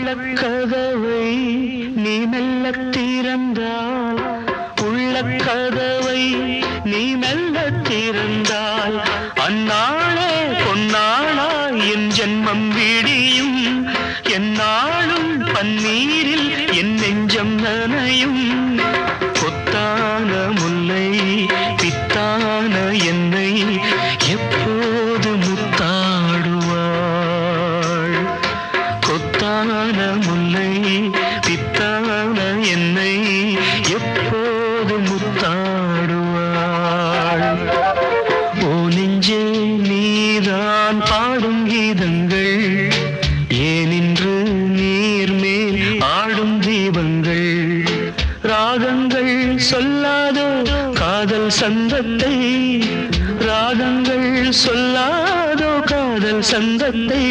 உள்ளக்கதவை நீ மெல்லத் திறந்தால், உள்ளக்கதவை நீ மெல்லத் திறந்தால், அந்நாளே பொன்னாளா என் ஜென்மம் விடியும். எந்நாளும் பன்னீரில் என் நெஞ்சம் நனையும். கொத்தான முல்லை பித்தான என்னை எப்போது முத்தாடுவாள்? கொத்தான முல்லை பித்தான என்னை எப்போது முத்தாடுவாள்? ஓ நெஞ்சே நீதான் பாடும் கீதங்கள், ஏனின்று நீர்மேல் ஆடும் தீபங்கள். ராகங்கள் சொல்லாதோ காதல் சந்தத்தை, ராகங்கள் சொல்லாதோ காதல் சந்தத்தை.